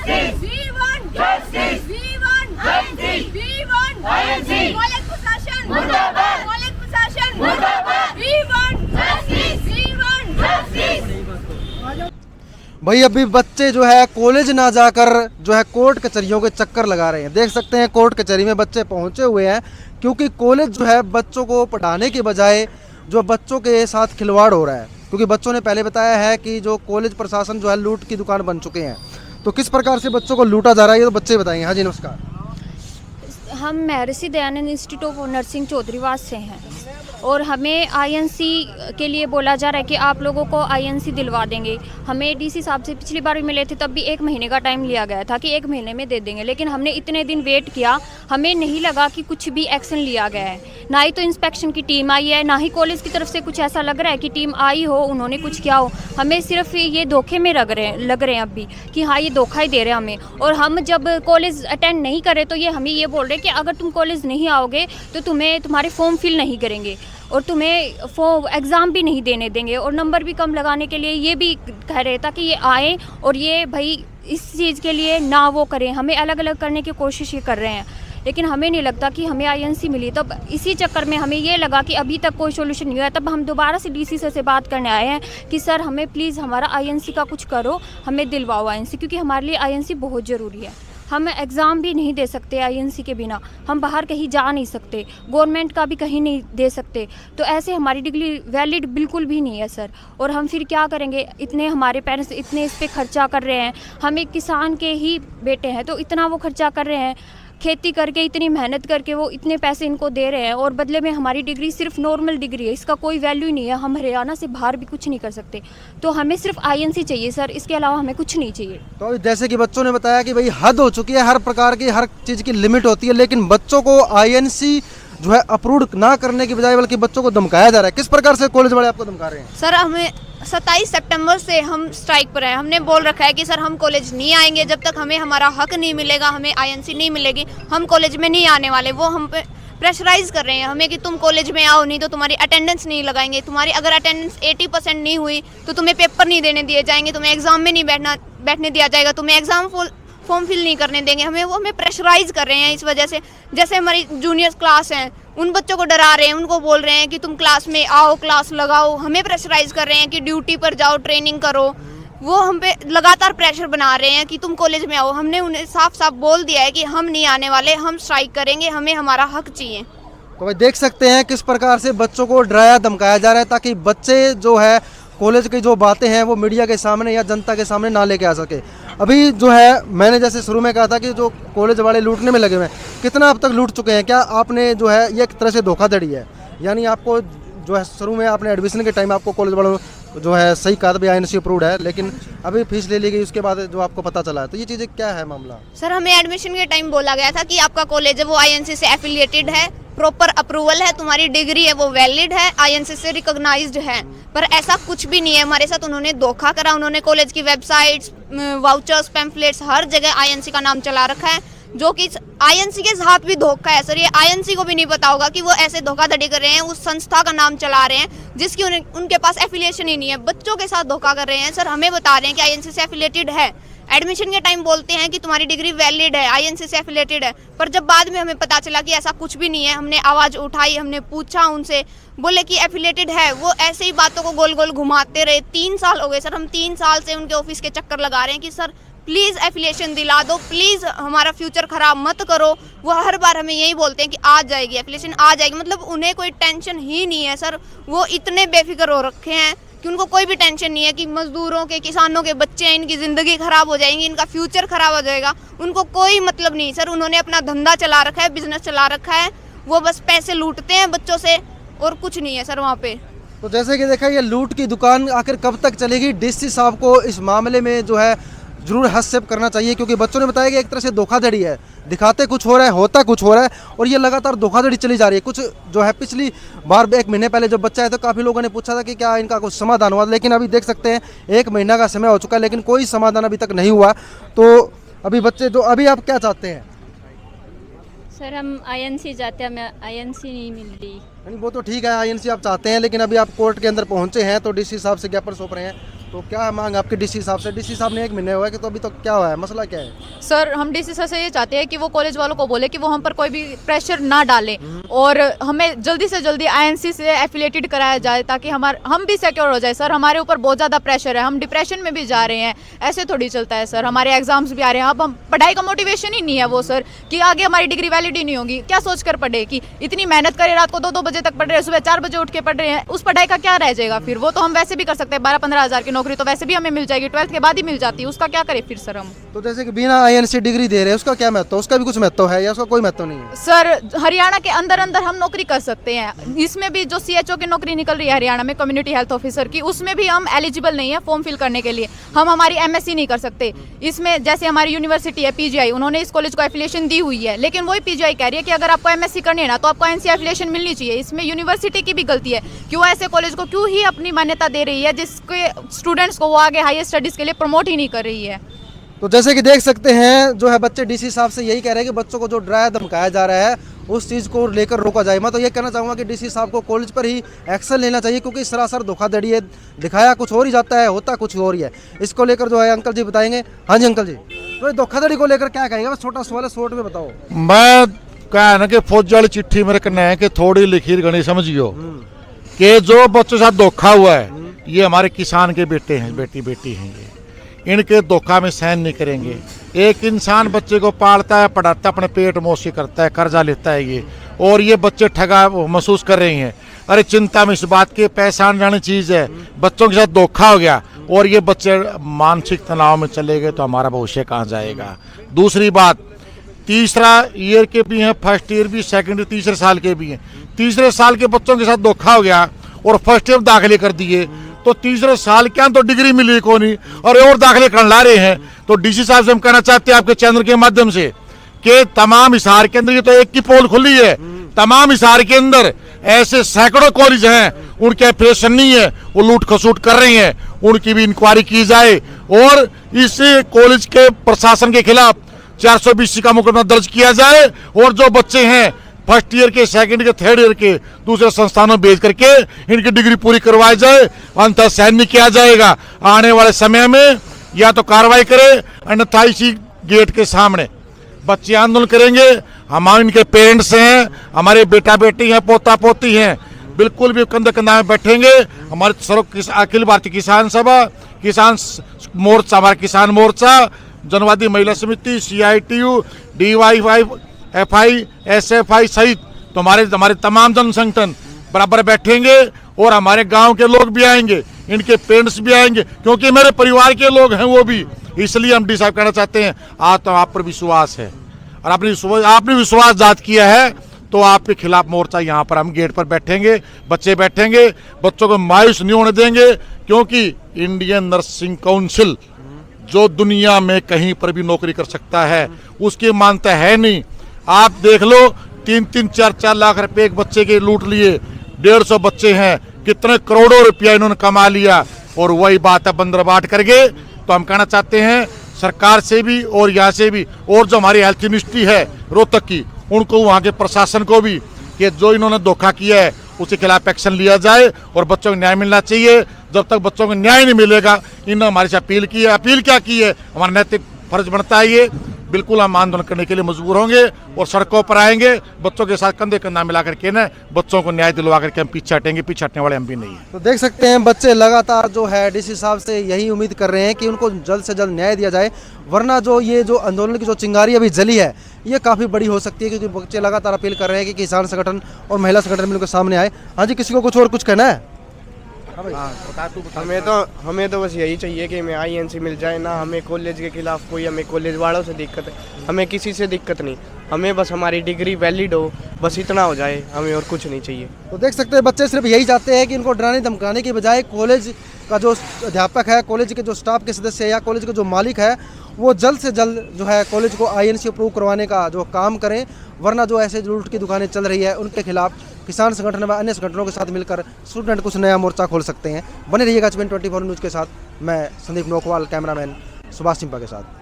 justice. We want justice. We want justice. We want justice. College प्रशासन मुर्दाबाद. College प्रशासन मुर्दाबाद. We want justice. We want justice. भाई अभी बच्चे जो है कॉलेज ना जाकर जो है कोर्ट कचहरियों के चक्कर लगा रहे हैं। देख सकते हैं कोर्ट कचहरी में बच्चे पहुंचे हुए हैं, क्योंकि कॉलेज जो है बच्चों को पढ़ाने के बजाय जो बच्चों के साथ खिलवाड़ हो रहा है। क्योंकि बच्चों ने पहले बताया है कि जो कॉलेज प्रशासन जो है लूट की दुकान बन चुके हैं। तो किस प्रकार से बच्चों को लूटा जा रहा है ये तो बच्चे बताएंगे। हाँ जी नमस्कार। हम Maharshi Dayanand institute of nursing Chaudhariwas से हैं और हमें आईएनसी के लिए बोला जा रहा है कि आप लोगों को आईएनसी दिलवा देंगे। हमें डीसी साहब से पिछली बार भी मिले थे, तब भी 1 महीने का टाइम लिया गया था कि 1 महीने में दे देंगे, लेकिन हमने इतने दिन वेट किया, हमें नहीं लगा कि कुछ भी एक्शन लिया गया है। ना ही तो इंस्पेक्शन की टीम आई है, ना ही कॉलेज की तरफ से कुछ ऐसा लग रहा है कि टीम आई हो, उन्होंने कुछ किया हो। हमें सिर्फ ये धोखे में लग रहे हैं अभी कि हाँ ये धोखा ही दे रहे हैं हमें। और हम जब कॉलेज अटेंड नहीं करें तो ये हमें ये बोल रहे हैं कि अगर तुम कॉलेज नहीं आओगे तो तुम्हारे फॉर्म फिल नहीं करेंगे और तुम्हें एग्ज़ाम भी नहीं देने देंगे, और नंबर भी कम लगाने के लिए ये भी कह रहे था कि ये आएँ और ये भाई इस चीज़ के लिए ना वो करें। हमें अलग अलग करने की कोशिश ये कर रहे हैं, लेकिन हमें नहीं लगता कि हमें आईएनसी मिली। तब इसी चक्कर में हमें ये लगा कि अभी तक कोई सोल्यूशन नहीं हुआ। तब हम दोबारा से डीसी से बात करने आए हैं कि सर हमें प्लीज़ हमारा आईएनसी का कुछ करो, हमें दिलवाओ आईएनसी, क्योंकि हमारे लिए आईएनसी बहुत ज़रूरी है। हम एग्ज़ाम भी नहीं दे सकते आईएनसी के बिना, हम बाहर कहीं जा नहीं सकते, गवर्नमेंट का भी कहीं नहीं दे सकते। तो ऐसे हमारी डिग्री वैलिड बिल्कुल भी नहीं है सर। और हम फिर क्या करेंगे? इतने हमारे पेरेंट्स इतने इस पे खर्चा कर रहे हैं, हम एक किसान के ही बेटे हैं तो इतना वो खर्चा कर रहे हैं, खेती करके इतनी मेहनत करके वो इतने पैसे इनको दे रहे हैं, और बदले में हमारी डिग्री सिर्फ नॉर्मल डिग्री है, इसका कोई वैल्यू ही नहीं है। हम हरियाणा से बाहर भी कुछ नहीं कर सकते, तो हमें सिर्फ आईएनसी चाहिए सर, इसके अलावा हमें कुछ नहीं चाहिए। तो जैसे कि बच्चों ने बताया कि भाई हद हो चुकी है, हर प्रकार की हर चीज़ की लिमिट होती है, लेकिन बच्चों को आईएनसी जो है अप्रूव ना करने की बजाय बल्कि बच्चों को धमकाया जा रहा है। किस प्रकार से कॉलेज वाले आपको धमका रहे हैं? सर हमें 27 सितंबर से हम स्ट्राइक पर हैं। हमने बोल रखा है कि सर हम कॉलेज नहीं आएंगे जब तक हमें हमारा हक नहीं मिलेगा, हमें आईएनसी नहीं मिलेगी, हम कॉलेज में नहीं आने वाले। वो हम पे प्रेशराइज कर रहे हैं हमें कि तुम कॉलेज में आओ, नहीं तो तुम्हारी अटेंडेंस नहीं लगाएंगे, तुम्हारी अगर अटेंडेंस 80% नहीं हुई तो तुम्हें पेपर नहीं देने दिए जाएंगे, तुम्हें एग्जाम में नहीं बैठने दिया जाएगा, तुम्हें एग्जाम फॉर्म फिल नहीं करने देंगे। हमें प्रेशराइज कर रहे हैं इस वजह से। जैसे हमारी जूनियर क्लास हैं, उन बच्चों को डरा रहे हैं, उनको बोल रहे हैं कि तुम क्लास में आओ, क्लास लगाओ। हमें प्रेशराइज कर रहे हैं कि ड्यूटी पर जाओ, ट्रेनिंग करो। वो हम पे लगातार प्रेशर बना रहे हैं कि तुम कॉलेज में आओ। हमने उन्हें साफ साफ बोल दिया है कि हम नहीं आने वाले, हम स्ट्राइक करेंगे, हमें हमारा हक चाहिए। तो भाई देख सकते हैं किस प्रकार से बच्चों को डराया धमकाया जा रहा है, ताकि बच्चे जो है कॉलेज की जो बातें हैं वो मीडिया के सामने या जनता के सामने ना लेके आ सके। अभी जो है मैंने जैसे शुरू में कहा था कि जो कॉलेज वाले लूटने में लगे हुए हैं, कितना अब तक लूट चुके हैं? क्या आपने जो है ये एक तरह से धोखाधड़ी है? यानी आपको जो है शुरू में आपने एडमिशन के टाइम आपको कॉलेज वालों जो है सही कहा था आईएनसी अप्रूव्ड है, लेकिन अभी फीस ले ली गई, उसके बाद जो आपको पता चला है, तो ये चीज़ें क्या है मामला? सर हमें एडमिशन के टाइम बोला गया था कि आपका कॉलेज है वो आईएनसी से एफिलिएटेड है, प्रॉपर अप्रूवल है, तुम्हारी डिग्री है वो वैलिड है, आईएनसी से रिकॉग्नाइज्ड है। पर ऐसा कुछ भी नहीं है हमारे साथ। उन्होंने धोखा करा। उन्होंने कॉलेज की वेबसाइट्स, वाउचर्स, पैम्फलेट्स, हर जगह आईएनसी का नाम चला रखा है, जो कि आईएनसी के साथ भी धोखा है सर। ये आईएनसी को भी नहीं पता होगा कि वो ऐसे धोखाधड़ी कर रहे हैं, उस संस्था का नाम चला रहे हैं जिसकी उनके पास एफिलिएशन ही नहीं है। बच्चों के साथ धोखा कर रहे हैं सर। हमें बता रहे हैं कि आईएनसी से एफिलिएटेड है, एडमिशन के टाइम बोलते हैं कि तुम्हारी डिग्री वैलिड है, आईएनसी से एफिलिएटेड है, पर जब बाद में हमें पता चला कि ऐसा कुछ भी नहीं है, हमने आवाज़ उठाई, हमने पूछा उनसे, बोले कि एफिलिएटेड है। वो ऐसे ही बातों को गोल गोल घुमाते रहे। 3 साल हो गए सर, हम 3 साल से उनके ऑफिस के चक्कर लगा रहे हैं कि सर प्लीज़ एफिलिएशन दिला दो, प्लीज़ हमारा फ्यूचर ख़राब मत करो। वो हर बार हमें यही बोलते हैं कि आ जाएगी एफिलिएशन, आ जाएगी। मतलब उन्हें कोई टेंशन ही नहीं है सर। वो इतने बेफिक्र हो रखे हैं कि उनको कोई भी टेंशन नहीं है कि मजदूरों के, किसानों के बच्चे हैं, इनकी ज़िंदगी ख़राब हो जाएंगी, इनका फ्यूचर ख़राब हो जाएगा। उनको कोई मतलब नहीं सर। उन्होंने अपना धंधा चला रखा है, बिजनेस चला रखा है, वो बस पैसे लूटते हैं बच्चों से और कुछ नहीं है सर वहाँ पे। तो जैसे कि देखा, ये लूट की दुकान आखिर कब तक चलेगी? डीसी साहब को इस मामले में जो है जरूर हस्तक्षेप करना चाहिए, क्योंकि बच्चों ने बताया कि एक तरह से धोखाधड़ी है, दिखाते कुछ हो रहा है, होता कुछ हो रहा है, और ये लगातार धोखाधड़ी चली जा रही है। कुछ जो है पिछली बार 1 महीने पहले जब बच्चा आया तो काफ़ी लोगों ने पूछा था कि क्या इनका कुछ समाधान हुआ, लेकिन अभी देख सकते हैं 1 महीना का समय हो चुका है, लेकिन कोई समाधान अभी तक नहीं हुआ। तो अभी बच्चे जो अभी आप क्या चाहते हैं? सर हम आईएनसी जाते हैं, हमें आईएनसी नहीं मिल रही। वो तो ठीक है, आईएनसी आप चाहते हैं, लेकिन अभी आप कोर्ट के अंदर पहुंचे हैं तो डीसी साहब से ज्ञापन सौंप रहे हैं। तो क्या मांग आपके डीसी साहब से? डीसी साहब ने 1 महीने हुआ है कि तो अभी तो क्या हुआ है, मसला क्या है? सर हम डीसी सर से ये चाहते हैं कि वो कॉलेज वालों को बोले कि वो हम पर कोई भी प्रेशर ना डालें और हमें जल्दी से जल्दी आईएनसी से एफिलिएटेड कराया जाए ताकि हम भी सिक्योर हो जाए। सर हमारे ऊपर बहुत ज़्यादा प्रेशर है, हम डिप्रेशन में भी जा रहे हैं, ऐसे थोड़ी चलता है सर। हमारे एग्जाम्स भी आ रहे हैं, अब हम पढ़ाई का मोटिवेशन ही नहीं है वो सर कि आगे हमारी डिग्री वैलिड ही नहीं होगी। क्या सोच कर पढ़े कि इतनी मेहनत करें, रात को 2-2 बजे तक पढ़ रहे हैं, सुबह 4 बजे उठ के पढ़ रहे हैं, उस पढ़ाई का क्या रह जाएगा फिर? वो तो हम वैसे भी कर सकते हैं, 12-15 हज़ार की नौकरी तो वैसे भी हमें मिल जाएगी, 12th के बाद ही मिल जाती है, उसका क्या करें फिर सर हम? तो जैसे कि बिना आईएनसी डिग्री दे रहे हैं उसका क्या महत्व? उसका भी कुछ महत्व है या उसका कोई महत्व नहीं है? सर हरियाणा के अंदर अंदर हम नौकरी कर सकते हैं। इसमें भी जो सीएचओ की नौकरी निकल रही है हरियाणा में, कम्युनिटी हेल्थ ऑफिसर की, उसमें भी हम एलिजिबल नहीं है फॉर्म फिल करने के लिए। हम हमारी एमएससी नहीं कर सकते इसमें। जैसे हमारी यूनिवर्सिटी है पीजीआई, उन्होंने इस कॉलेज को एफिलिएशन दी हुई है, लेकिन वही पीजीआई कह रही है कि अगर आपको एमएससी करनी है ना तो आपको एनसी एफिलिएशन मिलनी चाहिए। इसमें यूनिवर्सिटी की भी गलती है। क्यों ऐसे कॉलेज को क्यों ही अपनी मान्यता दे रही है जिसके स्टूडेंट्स को वो आगे हायर स्टडीज के लिए प्रमोट ही नहीं कर रही है? तो जैसे कि देख सकते हैं जो है बच्चे डीसी साहब से यही कह रहे हैं कि बच्चों को जो डराया धमकाया जा रहा है उस चीज़ को लेकर रोका जाए। मैं तो ये कहना चाहूँगा कि डीसी साहब को कॉलेज पर ही एक्शन लेना चाहिए, क्योंकि सरासर धोखाधड़ी है, दिखाया कुछ और ही जाता है, होता कुछ और ही है। इसको लेकर जो है अंकल जी बताएंगे। हाँ जी अंकल जी, तो धोखाधड़ी को लेकर क्या कहेंगे? बस छोटा सवाल है, शॉर्ट में बताओ। मैं कहा ना कि फौज वाली चिट्ठी मेरे कन्ने है कि थोड़ी लिखी गणी समझियो कि जो बच्चों के साथ धोखा हुआ है ये हमारे किसान के बेटे हैं, बेटी हैं, ये इनके धोखा में सहन नहीं करेंगे। एक इंसान बच्चे को पालता है, पढ़ाता है, अपने पेट मोशी करता है, कर्जा लेता है ये, और ये बच्चे ठगा महसूस कर रहे हैं। अरे चिंता में इस बात के पैसा आने जाने चीज़ है, बच्चों के साथ धोखा हो गया और ये बच्चे मानसिक तनाव में चले गए तो हमारा भविष्य कहाँ जाएगा? दूसरी बात, तीसरा ईयर के भी हैं, फर्स्ट ईयर भी, सेकंड तीसरे साल के भी हैं। तीसरे साल के बच्चों के साथ धोखा हो गया और फर्स्ट ईयर दाखिले कर दिए तो तीसरे साल क्या तो डिग्री मिली को नहीं और दाखिले कर ला रहे हैं। तो डीसी साहब से हम कहना चाहते हैं आपके चैनल के माध्यम से कि तमाम हिसार के अंदर, ये तो एक की पोल खुली है, तमाम हिसार के अंदर ऐसे सैकड़ों कॉलेज हैं उनके एफिलिएशन नहीं है, वो लूट खसूट कर रहे हैं, उनकी भी इंक्वायरी की जाए और इस कॉलेज के प्रशासन के खिलाफ 420 का मुकदमा दर्ज किया जाए और जो बच्चे हैं फर्स्ट ईयर के, सेकंड के, थर्ड ईयर के दूसरे संस्थानों में भेज करके इनकी डिग्री पूरी करवाई जाए, अंततः सहन नहीं किया जाएगा। आने वाले समय में या तो कार्रवाई करे, अन्यथा इसी गेट के सामने बच्चे आंदोलन करेंगे। हम इनके पेरेंट्स हैं, हमारे बेटा बेटी हैं, पोता पोती हैं, बिल्कुल भी कंधे कंधा में बैठेंगे। हमारे सर्व अखिल भारतीय किसान सभा, किसान मोर्चा, हमारा किसान मोर्चा, जनवादी महिला समिति, CITU, DYFI, FI, SFI सहित तो हमारे तमाम जन संगठन बराबर बैठेंगे और हमारे गांव के लोग भी आएंगे, इनके पेरेंट्स भी आएंगे, क्योंकि मेरे परिवार के लोग हैं वो भी। इसलिए हम साहब कहना चाहते हैं तो आप पर विश्वास है और आपने विश्वास जाहिर किया है तो आपके खिलाफ मोर्चा यहाँ पर हम गेट पर बैठेंगे, बच्चे बैठेंगे, बच्चों को मायूस नहीं होने देंगे, क्योंकि इंडियन नर्सिंग काउंसिल जो दुनिया में कहीं पर भी नौकरी कर सकता है उसकी मान्यता है नहीं। आप देख लो 3-3, 4-4 लाख रुपए एक बच्चे के लूट लिए, 150 बच्चे हैं, कितने करोड़ों रुपया इन्होंने कमा लिया और वही बात है बंदर बाट करके। तो हम कहना चाहते हैं सरकार से भी और यहाँ से भी, और जो हमारी हेल्थ यूनिवर्सिटी है रोहतक की, उनको, वहाँ के प्रशासन को भी, कि जो इन्होंने धोखा किया है उसके खिलाफ एक्शन लिया जाए और बच्चों को न्याय मिलना चाहिए। जब तक बच्चों को न्याय नहीं मिलेगा, इन्होंने हमारे से अपील की है। अपील क्या की है? हमारा नैतिक फर्ज बनता है ये, बिल्कुल हम आंदोलन करने के लिए मजबूर होंगे और सड़कों पर आएंगे, बच्चों के साथ कंधे कंधा मिला करके ना बच्चों को न्याय दिलवा करके हम पीछे हटेंगे। पीछे हटने वाले हम भी नहीं है। तो देख सकते हैं बच्चे लगातार जो है डीसी साहब से यही उम्मीद कर रहे हैं कि उनको जल्द से जल्द न्याय दिया जाए, वरना जो ये जो आंदोलन की जो चिंगारी अभी जली है ये काफ़ी बड़ी हो सकती है, क्योंकि बच्चे लगातार अपील कर रहे हैं कि किसान संगठन और महिला संगठन मिलकर सामने आए। हाँ जी, किसी को कुछ और कुछ कहना है? हमें तो बस यही चाहिए कि हमें आईएनसी मिल जाए ना, हमें कॉलेज के खिलाफ कोई, हमें कॉलेज वालों से दिक्कत है, हमें किसी से दिक्कत नहीं, हमें बस हमारी डिग्री वैलिड हो, बस इतना हो जाए, हमें और कुछ नहीं चाहिए। तो देख सकते हैं बच्चे सिर्फ यही चाहते हैं कि इनको डराने धमकाने की बजाय कॉलेज का जो अध्यापक है, कॉलेज के जो स्टाफ के सदस्य है या कॉलेज के जो मालिक है वो जल्द से जल्द जो है कॉलेज को आईएनसी अप्रूव करवाने का जो काम करें, वरना जो ऐसे लूट की दुकानें चल रही है उनके खिलाफ किसान संगठन व अन्य संगठनों के साथ मिलकर स्टूडेंट कुछ नया मोर्चा खोल सकते हैं। बने रहिएगा 24 न्यूज़ के साथ। मैं संदीप नोकवाल, कैमरामैन सुभाष चिंपा के साथ।